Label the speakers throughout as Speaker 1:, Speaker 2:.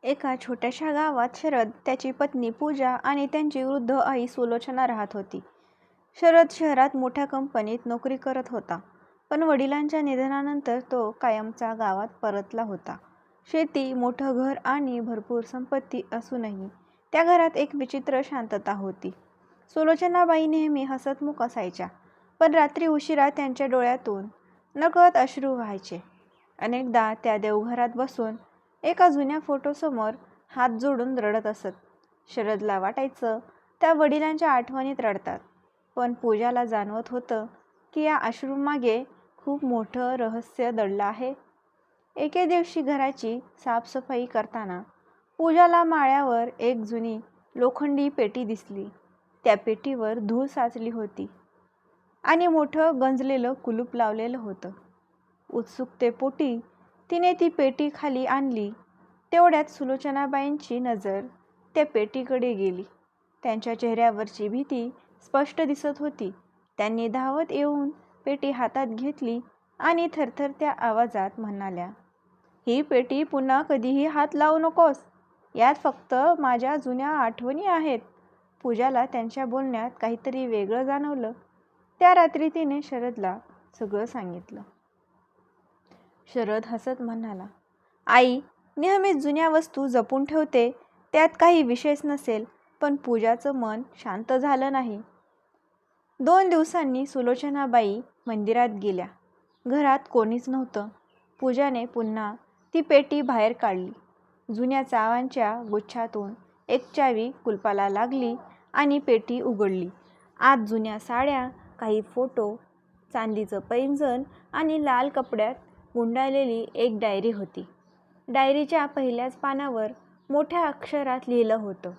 Speaker 1: एका छोट्याशा गावात शरद, त्याची पत्नी पूजा आणि त्यांची वृद्ध आई सुलोचना राहत होती. शरद शहरात मोठ्या कंपनीत नोकरी करत होता, पण वडिलांच्या निधनानंतर तो कायमचा गावात परतला होता. शेती, मोठं घर आणि भरपूर संपत्ती असूनही त्या घरात एक विचित्र शांतता होती. सुलोचनाबाई नेहमी हसतमुख असायच्या, पण रात्री उशिरा त्यांच्या डोळ्यातून नकळत अश्रू व्हायचे. अनेकदा त्या देवघरात बसून एका जुन्या फोटोसमोर हात जोडून रडत असत. शरदला वाटायचं त्या वडिलांच्या आठवणीत रडतात, पण पूजाला जाणवत होतं की या अश्रूमागे खूप मोठं रहस्य दडलं आहे. एके दिवशी घराची साफसफाई करताना पूजाला माळ्यावर एक जुनी लोखंडी पेटी दिसली. त्या पेटीवर धूळ साचली होती आणि मोठं गंजलेलं कुलूप लावलेलं होतं. उत्सुकतेपोटी तिने ती पेटी खाली आणली. तेवढ्यात सुलोचनाबाईंची नजर त्या पेटीकडे गेली. त्यांच्या चेहऱ्यावरची भीती स्पष्ट दिसत होती. त्यांनी धावत येऊन पेटी हातात घेतली आणि थरथरत्या आवाजात म्हणाल्या, "ही पेटी पुन्हा कधीही हात लावू नकोस. यात फक्त माझ्या जुन्या आठवणी आहेत." पूजाला त्यांच्या बोलण्यात काहीतरी वेगळं जाणवलं. त्या रात्री तिने शरदला सगळं सांगितलं. शरद हसत म्हणाला, "आई नेहमीच जुन्या वस्तू जपून ठेवते, त्यात काही विशेष नसेल." पण पूजाचं मन शांत झालं नाही. 2 दिवसांनी सुलोचनाबाई मंदिरात गेल्या. घरात कोणीच नव्हतं. पूजाने पुन्हा ती पेटी बाहेर काढली. जुन्या चाव्यांच्या गुच्छातून एक चावी कुलपाला लागली आणि पेटी उघडली. आत जुन्या साड्या, काही फोटो, चांदीचं पैंजण आणि लाल कपड्यात गुंडाळलेली एक डायरी होती. डायरीच्या पहिल्याच पानावर मोठ्या अक्षरात लिहिलं होतं,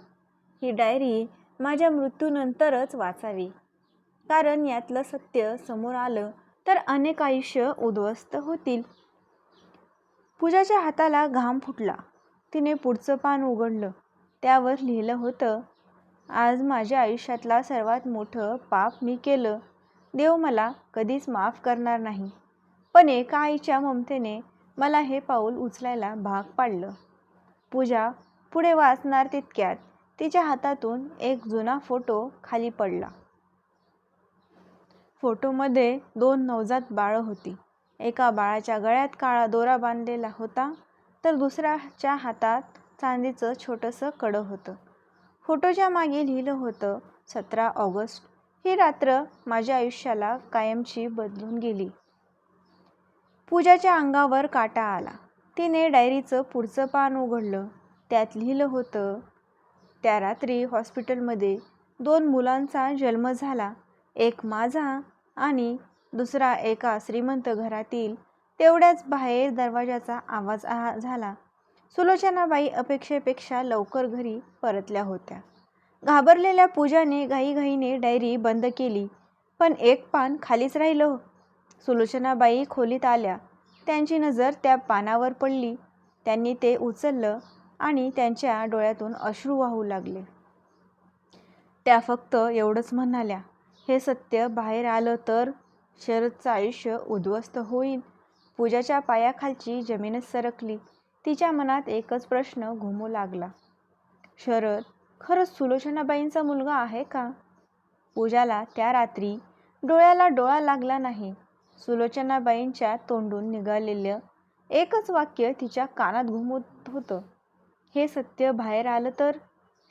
Speaker 1: "ही डायरी माझ्या मृत्यूनंतरच वाचावी, कारण यातलं सत्य समोर आलं तर अनेक आयुष्य उद्ध्वस्त होतील." पूजाच्या हाताला घाम फुटला. तिने पुढचं पान उघडलं. त्यावर लिहिलं होतं, "आज माझ्या आयुष्यातला सर्वात मोठं पाप मी केलं. देव मला कधीच माफ करणार नाही, पण एका आईच्या ममतेने मला हे पाऊल उचलायला भाग पाडलं." पूजा पुढे वाचणार तितक्यात तिच्या हातातून एक जुना फोटो खाली पडला. फोटोमध्ये 2 नवजात बाळं होती. एका बाळाच्या गळ्यात काळा दोरा बांधलेला होता, तर दुसऱ्याच्या हातात चांदीचं छोटंसं कडं होतं. फोटोच्या मागे लिहिलं होतं, "17 ऑगस्ट. ही रात्र माझ्या आयुष्याला कायमची बदलून गेली." पूजाच्या अंगावर काटा आला. तिने डायरीचं पुढचं पान उघडलं. त्यात लिहिलं होतं, "त्या रात्री हॉस्पिटलमध्ये 2 मुलांचा जन्म झाला. एक माझा आणि दुसरा एका श्रीमंत घरातील." तेवढ्याच बाहेर दरवाजाचा आवाज झाला. सुलोचनाबाई अपेक्षेपेक्षा लवकर घरी परतल्या होत्या. घाबरलेल्या पूजाने घाईघाईने डायरी बंद केली, पण एक पान खालीच राहिलं. सुलोचनाबाई खोलीत आल्या. त्यांची नजर त्या पानावर पडली. त्यांनी ते उचललं आणि त्यांच्या डोळ्यातून अश्रू वाहू लागले. त्या फक्त एवढंच म्हणाल्या, "हे सत्य बाहेर आलं तर शरदचं आयुष्य उद्ध्वस्त होईल." पूजाच्या पायाखालची जमीनच सरकली. तिच्या मनात एकच प्रश्न घुमू लागला, "शरद खरंच सुलोचनाबाईंचा मुलगा आहे का?" पूजाला त्या रात्री डोळ्याला डोळा लागला नाही. सुलोचनाबाईंच्या तोंडून निघालेलं एकच वाक्य तिच्या कानात घुमत होतं, "हे सत्य बाहेर आलं तर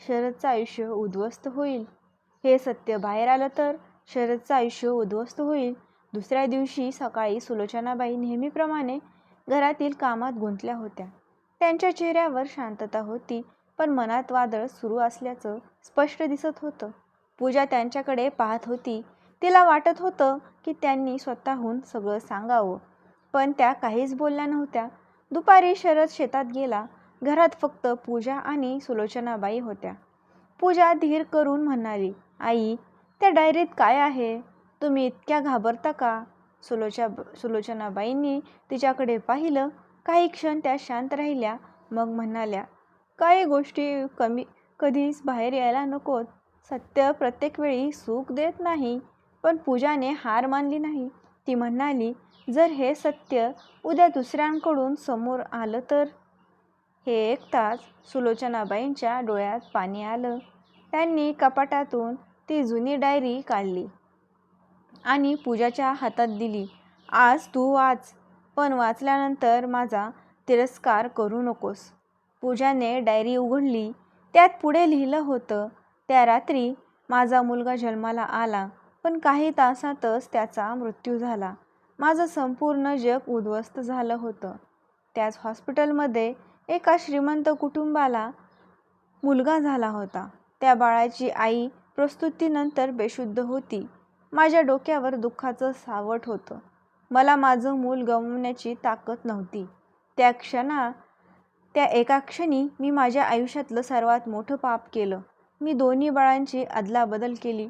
Speaker 1: शरदचं आयुष्य उद्ध्वस्त होईल. हे सत्य बाहेर आलं तर शरदचं आयुष्य उद्ध्वस्त होईल." दुसऱ्या दिवशी सकाळी सुलोचनाबाई नेहमीप्रमाणे घरातील कामात गुंतल्या होत्या. त्यांच्या चेहऱ्यावर शांतता होती, पण मनात वादळ सुरू असल्याचं स्पष्ट दिसत होतं. पूजा त्यांच्याकडे पाहत होती. तिला वाटत होतं की त्यांनी स्वतःहून सगळं सांगावं, पण त्या काहीच बोलल्या नव्हत्या. दुपारी शरद शेतात गेला. घरात फक्त पूजा आणि सुलोचनाबाई होत्या. पूजा धीर करून म्हणाली, "आई, त्या डायरीत काय आहे? तुम्ही इतक्या घाबरता का?" सुलोचनाबाईंनी तिच्याकडे पाहिलं. काही क्षण त्या शांत राहिल्या, मग म्हणाल्या, "काही गोष्टी कधीच बाहेर यायला नकोत. सत्य प्रत्येक वेळी सुख देत नाही." पण पूजाने हार मानली नाही. ती म्हणाली, "जर हे सत्य उद्या दुसऱ्यांकडून समोर आलं तर?" हे ऐकताच सुलोचनाबाईंच्या डोळ्यात पाणी आलं. त्यांनी कपाटातून ती जुनी डायरी काढली आणि पूजाच्या हातात दिली. आज तू वाच, पण वाचल्यानंतर माझा तिरस्कार करू नकोस. पूजाने डायरी उघडली. त्यात पुढे लिहिलं होतं, त्या रात्री माझा मुलगा जन्माला आला, पण काही तासातच त्याचा मृत्यू झाला. माझं संपूर्ण जग उद्ध्वस्त झालं होतं. त्याच हॉस्पिटलमध्ये एका श्रीमंत कुटुंबाला मुलगा झाला होता. त्या बाळाची आई प्रसूतीनंतर बेशुद्ध होती. माझ्या डोक्यावर दुःखाचं सावट होतं. मला माझं मूल गमावण्याची ताकद नव्हती. त्या एका क्षणी मी माझ्या आयुष्यातलं सर्वात मोठं पाप केलं. मी दोन्ही बाळांची अदलाबदल केली.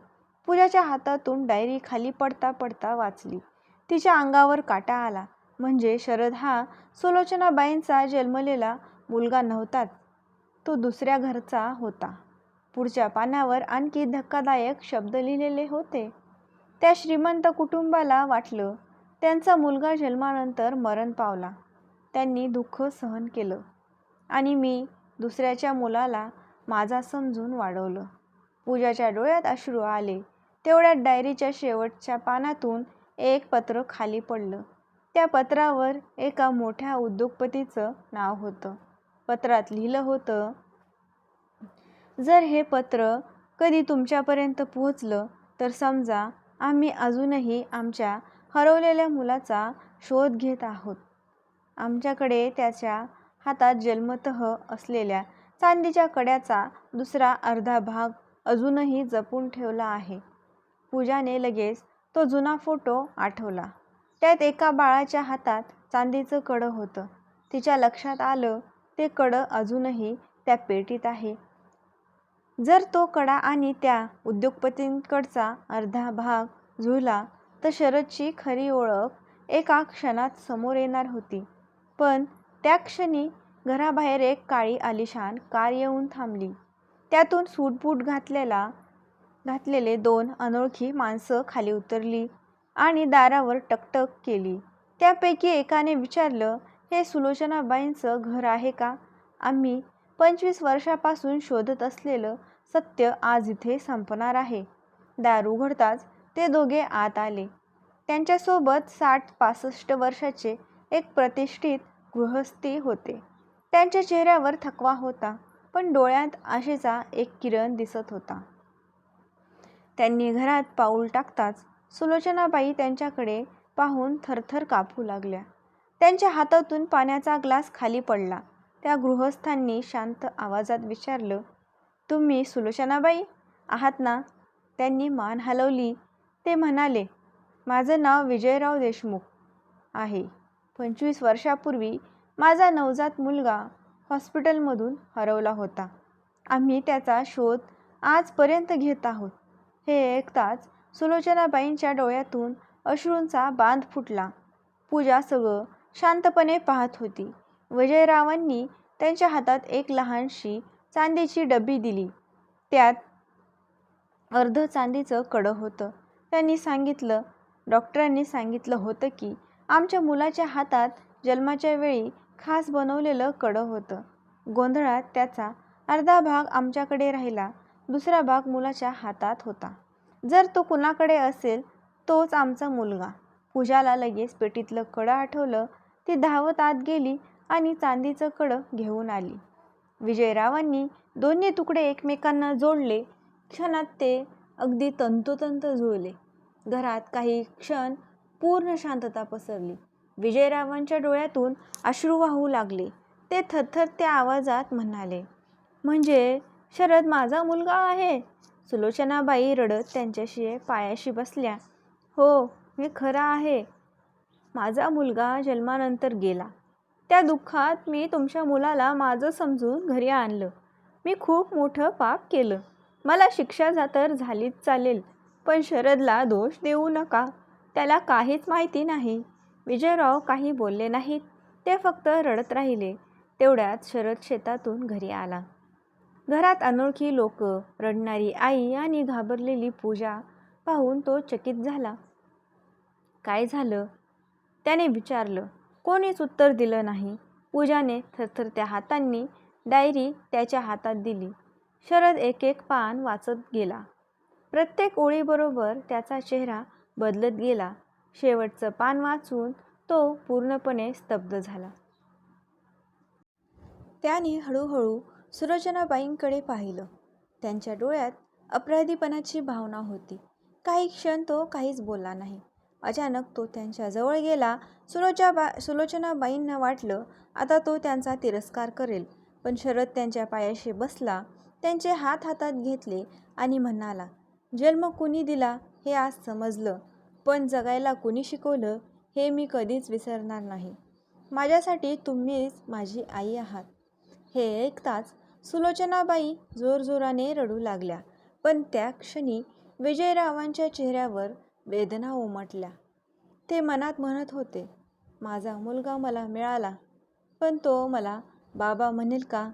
Speaker 1: पूजाच्या हातातून डायरी खाली पडता पडता वाचली. तिच्या अंगावर काटा आला. म्हणजे शरद हा सुलोचनाबाईंचा जन्मलेला मुलगा नव्हताच, तो दुसऱ्या घरचा होता. पुढच्या पानावर आणखी धक्कादायक शब्द लिहिलेले होते. त्या श्रीमंत कुटुंबाला वाटलं त्यांचा मुलगा जन्मानंतर मरण पावला. त्यांनी दुःख सहन केलं आणि मी दुसऱ्याच्या मुलाला माझा समजून वाढवलं. पूजाच्या डोळ्यात अश्रू आले. तेवढ्यात डायरीच्या शेवटच्या पानातून एक पत्र खाली पडलं. त्या पत्रावर एका मोठ्या उद्योगपतीचं नाव होतं. पत्रात लिहिलं होतं, जर हे पत्र कधी तुमच्यापर्यंत पोहोचलं तर समजा आम्ही अजूनही आमच्या हरवलेल्या मुलाचा शोध घेत आहोत. आमच्याकडे त्याच्या हातात जन्मतः असलेल्या चांदीच्या कड्याचा दुसरा अर्धा भाग अजूनही जपून ठेवला आहे. पूजाने लगेच तो जुना फोटो आठवला. त्यात एका बाळाच्या हातात चांदीचं कडं होतं. तिच्या लक्षात आलं, ते कडं अजूनही त्या पेटीत आहे. जर तो कडा आणि त्या उद्योगपतींकडचा अर्धा भाग जुळला तर शरदची खरी ओळख एका क्षणात समोर येणार होती. पण त्या क्षणी घराबाहेर एक काळी आलिशान कार येऊन थांबली. त्यातून सूटबूट घातलेले दोन अनोळखी माणसं खाली उतरली आणि दारावर टकटक केली. त्यापैकी एकाने विचारलं, हे सुलोचनाबाईंचं घर आहे का? आम्ही 25 वर्षापासून शोधत असलेलं सत्य आज इथे संपणार आहे. दार उघडताच ते दोघे आत आले. त्यांच्यासोबत 60-65 वर्षाचे एक प्रतिष्ठित गृहस्थी होते. त्यांच्या चेहऱ्यावर थकवा होता, पण डोळ्यात आशेचा एक किरण दिसत होता. त्यांनी घरात पाऊल टाकताच सुलोचनाबाई त्यांच्याकडे पाहून थरथर कापू लागल्या. त्यांच्या हातातून पाण्याचा ग्लास खाली पडला. त्या गृहस्थांनी शांत आवाजात विचारलं, तुम्ही सुलोचनाबाई आहात ना? त्यांनी मान हलवली. ते म्हणाले, माझं नाव विजयराव देशमुख आहे. 25 वर्षापूर्वी माझा नवजात मुलगा हॉस्पिटलमधून हरवला होता. आम्ही त्याचा शोध आजपर्यंत घेत आहोत. हे ऐकताच सुलोचनाबाईंच्या डोळ्यातून अश्रूंचा बांध फुटला. पूजा सगळं शांतपणे पाहत होती. विजयरावांनी त्यांच्या हातात एक लहानशी चांदीची डबी दिली. त्यात अर्ध चांदीचं कडं होतं. त्यांनी सांगितलं, डॉक्टरांनी सांगितलं होतं की आमच्या मुलाच्या हातात जन्माच्या वेळी खास बनवलेलं कडं होतं. गोंधळात त्याचा अर्धा भाग आमच्याकडे राहिला, दुसरा भाग मुलाच्या हातात होता. जर तो कुणाकडे असेल तोच आमचा मुलगा. पूजाला लगेच पेटीतलं कडं आठवलं. ती धावत आत गेली आणि चांदीचं कडं घेऊन आली. विजयरावांनी दोन्ही तुकडे एकमेकांना जोडले. क्षणात ते अगदी तंतोतंत जुळले. घरात काही क्षण पूर्ण शांतता पसरली. विजयरावांच्या डोळ्यातून अश्रू वाहू लागले. ते थरथरत्या आवाजात म्हणाले, म्हणजे शरद माझा मुलगा आहे? सुलोचनाबाई रडत त्यांच्याशी पायाशी बसल्या. हो, हे खरं आहे. माझा मुलगा जन्मानंतर गेला. त्या दुःखात मी तुमच्या मुलाला माझं समजून घरी आणलं. मी खूप मोठं पाप केलं. मला शिक्षा तर झालीच चालेल, पण शरदला दोष देऊ नका. त्याला काहीच माहिती नाही. विजयराव काही बोलले नाहीत. ते फक्त रडत राहिले. तेवढ्यात शरद शेतातून घरी आला. घरात अनोळखी लोक, रडणारी आई आणि घाबरलेली पूजा पाहून तो चकित झाला. काय झालं? त्याने विचारलं. कोणीच उत्तर दिलं नाही. पूजाने थरथरत्या हातांनी डायरी त्याच्या हातात दिली. शरद एक एक पान वाचत गेला. प्रत्येक ओळीबरोबर त्याचा चेहरा बदलत गेला. शेवटचं पान वाचून तो पूर्णपणे स्तब्ध झाला. त्याने हळूहळू सुलोचनाबाईंकडे पाहिलं. त्यांच्या डोळ्यात अपराधीपणाची भावना होती. काही क्षण तो काहीच बोलला नाही. अचानक तो त्यांच्या जवळ गेला. सुलोचनाबाईंना वाटलं आता तो त्यांचा तिरस्कार करेल, पण शरद त्यांच्या पायाशी बसला, त्यांचे हात हातात घेतले आणि म्हणाला, जन्म कुणी दिला हे आज समजलं, पण जगायला कुणी शिकवलं हे मी कधीच विसरणार नाही. माझ्यासाठी तुम्हीच माझी आई आहात. हे ऐकताच सुलोचनाबाई जोरजोराने रडू लागल्या, पण त्या क्षणी विजयरावांच्या चेहऱ्यावर वेदना उमटल्या. ते मनात म्हणत होते, माझा मुलगा मला मिळाला, पण तो मला बाबा म्हणेल का?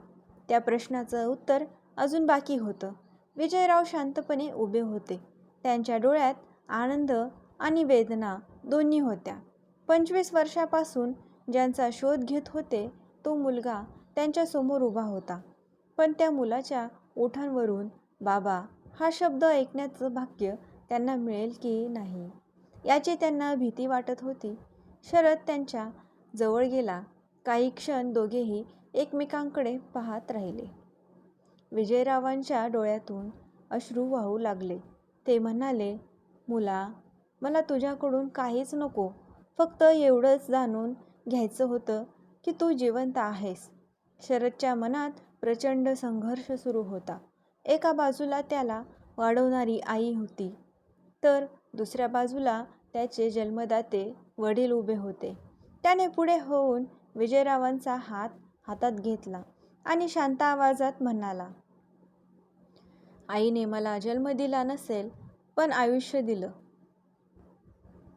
Speaker 1: त्या प्रश्नाचं उत्तर अजून बाकी होतं. विजयराव शांतपणे उभे होते. त्यांच्या डोळ्यात आनंद आणि वेदना दोन्ही होत्या. 25 वर्षापासून ज्यांचा शोध घेत होते तो मुलगा त्यांच्यासमोर उभा होता, पण त्या मुलाच्या ओठांवरून बाबा हा शब्द ऐकण्याचं भाग्य त्यांना मिळेल की नाही याची त्यांना भीती वाटत होती. शरद त्यांच्या जवळ गेला. काही क्षण दोघेही एकमेकांकडे पाहत राहिले. विजयरावांच्या डोळ्यातून अश्रू वाहू लागले. ते म्हणाले, मुला, मला तुझ्याकडून काहीच नको, फक्त एवढंच जाणून घ्यायचं होतं की तू जिवंत आहेस. शरदच्या मनात प्रचंड संघर्ष सुरू होता. एका बाजूला त्याला वाढवणारी आई होती, तर दुसऱ्या बाजूला त्याचे जन्मदाते वडील उभे होते. त्याने पुढे होऊन विजयरावांचा हात हातात घेतला आणि शांत आवाजात म्हणाला, आईने मला जन्म दिला नसेल, पण आयुष्य दिलं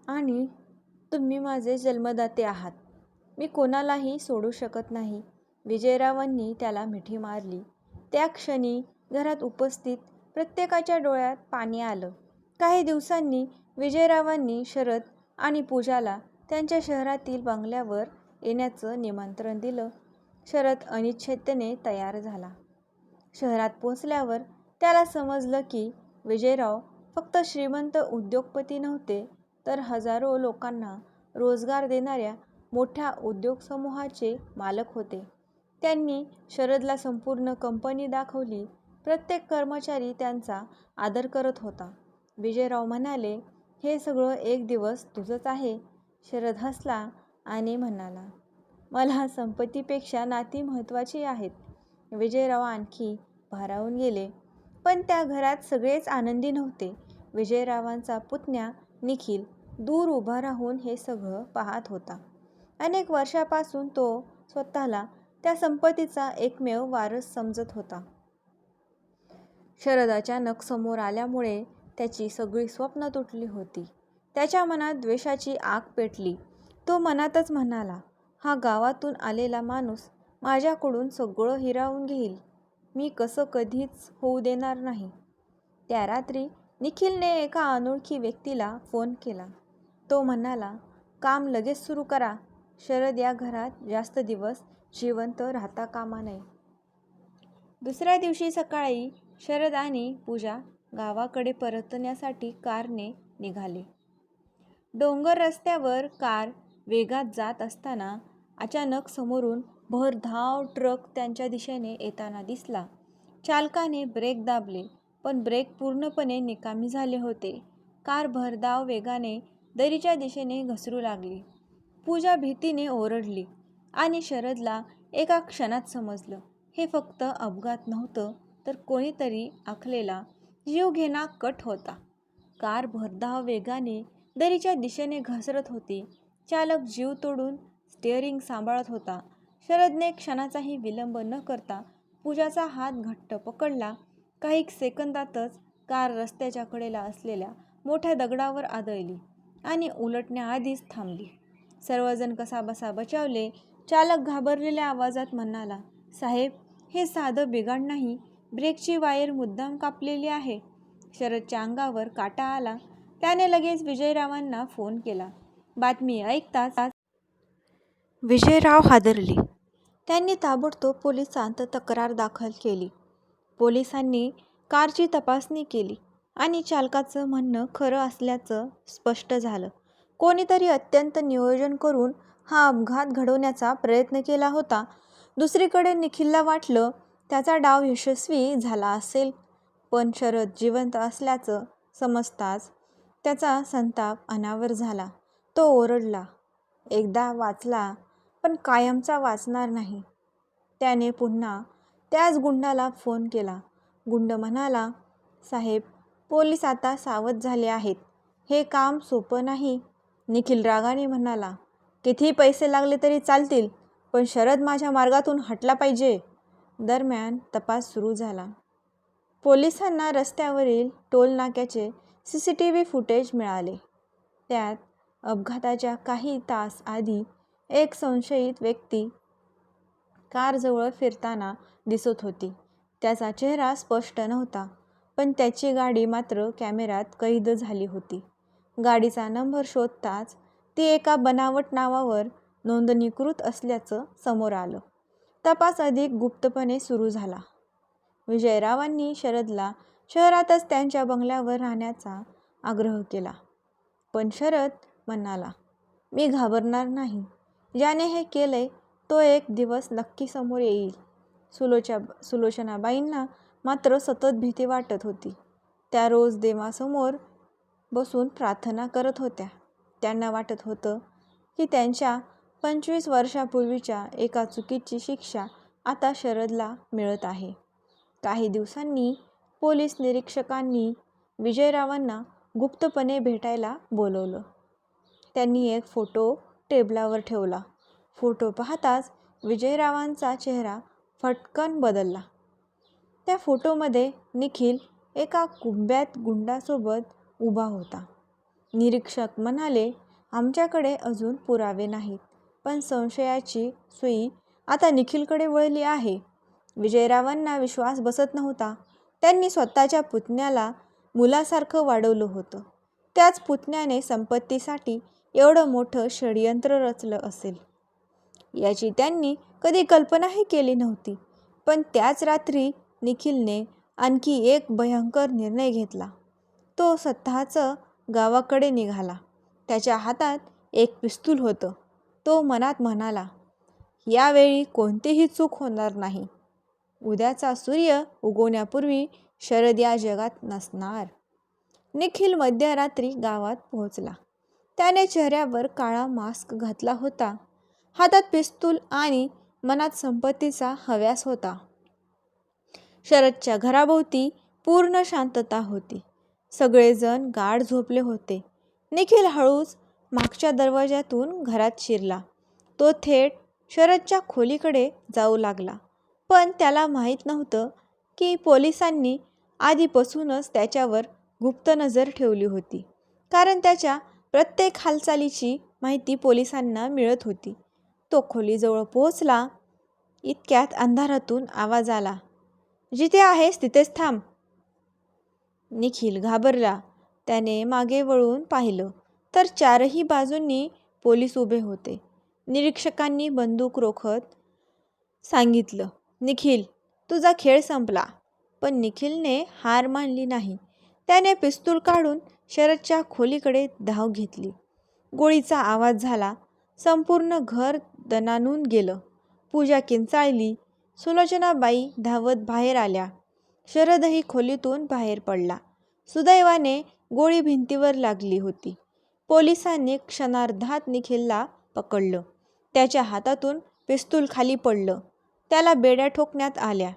Speaker 1: आणि तुम्ही माझे जन्मदाते आहात. मी कोणालाही सोडू शकत नाही. विजयरावांनी त्याला मिठी मारली. त्या क्षणी घरात उपस्थित प्रत्येकाच्या डोळ्यात पाणी आलं. काही दिवसांनी विजयरावांनी शरद आणि पूजाला त्यांच्या शहरातील बंगल्यावर येण्याचं निमंत्रण दिलं. शरद अनिच्छेने तयार झाला. शहरात पोहोचल्यावर त्याला समजलं की विजयराव फक्त श्रीमंत उद्योगपती नव्हते, तर हजारो लोकांना रोजगार देणाऱ्या मोठ्या उद्योगसमूहाचे मालक होते. त्यांनी शरदला संपूर्ण कंपनी दाखवली. प्रत्येक कर्मचारी त्यांचा आदर करत होता. विजयराव म्हणाले, हे सगळं एक दिवस तुझंच आहे. शरद हसला आणि म्हणाला, मला संपत्तीपेक्षा नाती महत्त्वाची आहेत. विजयराव आणखी भारावून गेले. पण त्या घरात सगळेच आनंदी नव्हते. विजयरावांचा पुतण्या निखिल दूर उभा राहून हे सगळं पाहत होता. अनेक वर्षापासून तो स्वतःला त्या संपत्तीचा एकमेव वारस समजत होता. शरद अचानक समोर आल्यामुळे त्याची सगळी स्वप्न तुटली होती. त्याच्या मनात द्वेषाची आग पेटली. तो मनातच म्हणाला, हा गावातून आलेला माणूस माझ्याकडून सगळं हिरावून घेईल. मी कसं कधीच होऊ देणार नाही. त्या रात्री निखिलने एका अनोळखी व्यक्तीला फोन केला. तो म्हणाला, काम लगेच सुरू करा. शरद या घरात जास्त दिवस जिवंत राहता कामा नये. दुसऱ्या दिवशी सकाळी शरद आणि पूजा गावाकडे परतण्यासाठी कारने निघाले. डोंगर रस्त्यावर कार वेगात जात असताना अचानक समोरून भरधाव ट्रक त्यांच्या दिशेने येताना दिसला. चालकाने ब्रेक दाबले, पण ब्रेक पूर्णपणे निकामी झाले होते. कार भरधाव वेगाने दरीच्या दिशेने घसरू लागली. पूजा भीतीने ओरडली आणि शरदला एका क्षणात समजलं, हे फक्त अपघात नव्हतं, तर कोणीतरी आखलेला जीवघेणा कट होता. कार भरधाव वेगाने दरीच्या दिशेने घसरत होती. चालक जीव तोडून स्टिअरिंग सांभाळत होता. शरदने क्षणाचाही विलंब न करता पूजाचा हात घट्ट पकडला. काही सेकंदातच कार रस्त्याच्या कडेला असलेल्या मोठ्या दगडावर आदळली आणि उलटण्याआधीच थांबली. सर्वजण कसाबसा बचावले. चालक घाबरलेल्या आवाजात म्हणाला, साहेब, हे साधं बिघाड नाही, ब्रेकची वायर मुद्दाम कापलेली आहे. शरदच्या अंगावर काटा आला. त्याने लगेच विजयरावांना फोन केला. बातमी ऐकताच विजयराव हादरले. त्यांनी ताबडतोब पोलिसांत तक्रार दाखल केली. पोलिसांनी कारची तपासणी केली आणि चालकाचं म्हणणं खरं असल्याचं स्पष्ट झालं. कोणीतरी अत्यंत नियोजन करून हा अपघात घडवण्याचा प्रयत्न केला होता. दुसरीकडे निखिलला वाटलं त्याचा डाव यशस्वी झाला असेल, पण शरद जिवंत असल्याचं समजताच त्याचा संताप अनावर झाला. तो ओरडला, एकदा वाचला पण कायमचा वाचणार नाही. त्याने पुन्हा त्याच गुंडाला फोन केला. गुंड म्हणाला, साहेब, पोलीस आता सावध झाले आहेत. हे काम सोपं नाही. निखिल रागाने म्हणाला, कितीही पैसे लागले तरी चालतील, पण शरद माझ्या मार्गातून हटला पाहिजे. दरम्यान तपास सुरू झाला. पोलिसांना रस्त्यावरील टोल नाक्याचे CCTV फुटेज मिळाले. त्यात अपघाताच्या काही तास आधी एक संशयित व्यक्ती कारजवळ फिरताना दिसत होती. त्याचा चेहरा स्पष्ट नव्हता, पण त्याची गाडी मात्र कॅमेऱ्यात कैद झाली होती. गाडीचा नंबर शोधताच ती एका बनावट नावावर नोंदणीकृत असल्याचं समोर आलं. तपास अधिक गुप्तपणे सुरू झाला. विजयरावांनी शरदला शहरातच त्यांच्या बंगल्यावर राहण्याचा आग्रह केला. पण शरद म्हणाला, मी घाबरणार नाही. ज्याने हे केलंय तो एक दिवस नक्की समोर येईल. सुलोचनाबाईंना मात्र सतत भीती वाटत होती. त्या रोज देवासमोर बसून प्रार्थना करत होत्या. त्यांना वाटत होतं की त्यांच्या 25 वर्षापूर्वीच्या एका चुकीची शिक्षा आता शरदला मिळत आहे. काही दिवसांनी पोलीस निरीक्षकांनी विजयरावांना गुप्तपणे भेटायला बोलवलं. त्यांनी एक फोटो टेबलावर ठेवला. फोटो पाहताच विजयरावांचा चेहरा फटकन बदलला. त्या फोटोमध्ये निखिल एका कुंब्यात गुंडासोबत उभा होता. निरीक्षक म्हणाले, आमच्याकडे अजून पुरावे नाहीत, पण संशयाची सुई आता निखिलकडे वळली आहे. विजयरावांना विश्वास बसत नव्हता. त्यांनी स्वतःच्या पुतण्याला मुलासारखं वाढवलं होतं. त्याच पुतण्याने संपत्तीसाठी एवढं मोठं षडयंत्र रचलं असेल याची त्यांनी कधी कल्पनाही केली नव्हती. पण त्याच रात्री निखिलने आणखी एक भयंकर निर्णय घेतला. तो स्वतःचं गावाकडे निघाला. त्याच्या हातात एक पिस्तूल होतं. तो मनात म्हणाला, यावेळी कोणतीही चूक होणार नाही. उद्याचा सूर्य उगवण्यापूर्वी शरद या जगात नसणार. निखिल मध्यरात्री गावात पोहोचला. त्याने चेहऱ्यावर काळा मास्क घातला होता. हातात पिस्तूल आणि मनात संपत्तीचा हव्यास होता. शरदच्या घराभोवती पूर्ण शांतता होती. सगळेजण गाढ झोपले होते. निखिल हळूच मागच्या दरवाज्यातून घरात शिरला. तो थेट शरदच्या खोलीकडे जाऊ लागला. पण त्याला माहीत नव्हतं की पोलिसांनी आधीपासूनच त्याच्यावर गुप्त नजर ठेवली होती. कारण त्याच्या प्रत्येक हालचालीची माहिती पोलिसांना मिळत होती. तो खोलीजवळ पोहोचला. इतक्यात अंधारातून आवाज आला, जिथे आहेस तिथेच थांब. निखिल घाबरला. त्याने मागे वळून पाहिलं तर चारही बाजूंनी पोलीस उभे होते. निरीक्षकांनी बंदूक रोखत सांगितलं, निखिल, तुझा खेळ संपला. पण निखिलने हार मानली नाही. त्याने पिस्तूल काढून शरदच्या खोलीकडे धाव घेतली. गोळीचा आवाज झाला. संपूर्ण घर दणाणून गेलं. पूजा किंचाळली. सुलोचनाबाई धावत बाहेर आल्या. शरदही खोलीतून बाहेर पडला. सुदैवाने गोळी भिंतीवर लागली होती. पोलिसांनी क्षणार्धात निखिलला पकडलं. त्याच्या हातातून पिस्तूल खाली पडलं. त्याला बेड्या ठोकण्यात आल्या.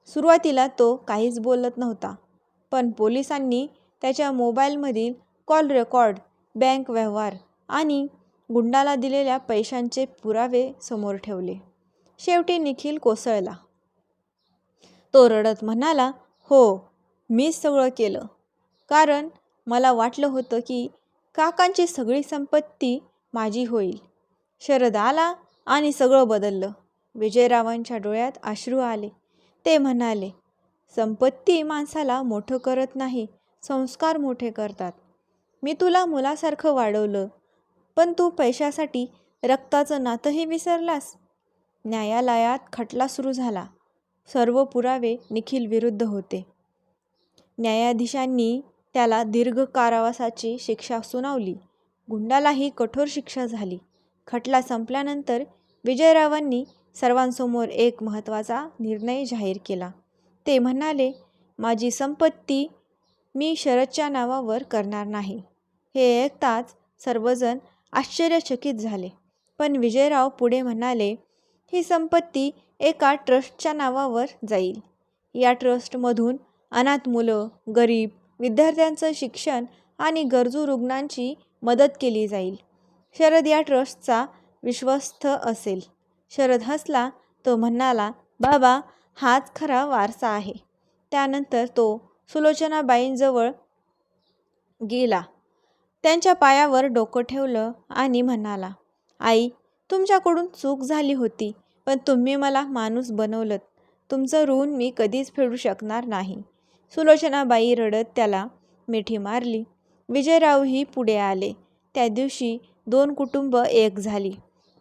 Speaker 1: सुरुवातीला तो काहीच बोलत नव्हता. पण पोलिसांनी त्याच्या मोबाईलमधील कॉल रेकॉर्ड, बँक व्यवहार आणि गुंडाला दिलेल्या पैशांचे पुरावे समोर ठेवले. शेवटी निखिल कोसळला. तो रडत म्हणाला, हो, मीच सगळं केलं. कारण मला वाटलं होतं की काकांची सगळी संपत्ती माझी होईल. शरद आला आणि सगळं बदललं. विजयरावांच्या डोळ्यात अश्रू आले. ते म्हणाले, संपत्ती माणसाला मोठं करत नाही, संस्कार मोठे करतात. मी तुला मुलासारखं वाढवलं, पण तू पैशासाठी रक्ताचं नातंही विसरलास. न्यायालयात खटला सुरू झाला. सर्व पुरावे निखिल विरुद्ध होते. न्यायाधीशांनी त्याला दीर्घ कारावासाची शिक्षा सुनावली. गुंडालाही कठोर शिक्षा झाली. खटला संपल्यानंतर विजयरावांनी सर्वांसमोर एक महत्त्वाचा निर्णय जाहीर केला. ते म्हणाले, माझी संपत्ती मी शरदच्या नावावर करणार नाही. हे ऐकताच सर्वजण आश्चर्यचकित झाले. पण विजयराव पुढे म्हणाले, ही संपत्ती एका ट्रस्टच्या नावावर जाईल. या ट्रस्टमधून अनाथ मुलं, गरीब विद्यार्थ्यांचं शिक्षण आणि गरजू रुग्णांची मदत केली जाईल. शरद या ट्रस्टचा विश्वस्त असेल. शरद हसला. तो म्हणाला, बाबा, हाच खरा वारसा आहे. त्यानंतर तो सुलोचनाबाईंजवळ गेला. त्यांच्या पायावर डोकं ठेवलं आणि म्हणाला, आई, तुमच्याकडून चूक झाली होती, पण तुम्ही मला माणूस बनवलंत. तुमचं ऋण मी कधीच फेडू शकणार नाही. सुलोचनाबाई रडत त्याला मिठी मारली. विजयरावही पुढे आले. त्या दिवशी दोन कुटुंब एक झाली.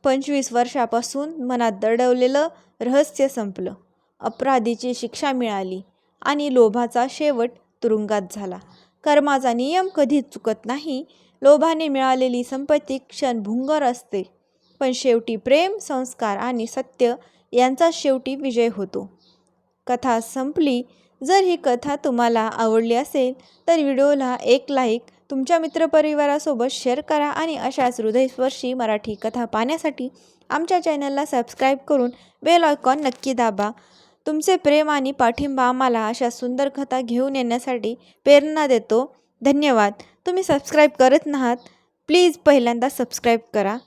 Speaker 1: 25 वर्षापासून मनात दडवलेलं रहस्य संपलं. अपराधीची शिक्षा मिळाली आणि लोभाचा शेवट तुरुंगात झाला. कर्माचा नियम कधीच चुकत नाही. लोभाने मिळालेली संपत्ती क्षणभंगुर असते, पण शेवटी प्रेम, संस्कार आणि सत्य यांचा शेवटी विजय होतो. कथा संपली. जर ही कथा तुम्हाला आवडली असेल तर व्हिडिओला एक लाईक, तुमच्या मित्रपरिवारासोबत शेअर करा आणि अशाच हृदयस्पर्शी मराठी कथा पाहण्यासाठी आमच्या चॅनलला सबस्क्राईब करून बेल आयकॉन नक्की दाबा. तुमचे प्रेम आणि पाठिंबा आम्हाला अशा सुंदर कथा घेऊन येण्यासाठी प्रेरणा देतो. धन्यवाद. तुम्ही सबस्क्राईब करत नाहात, प्लीज पहिल्यांदा सबस्क्राईब करा.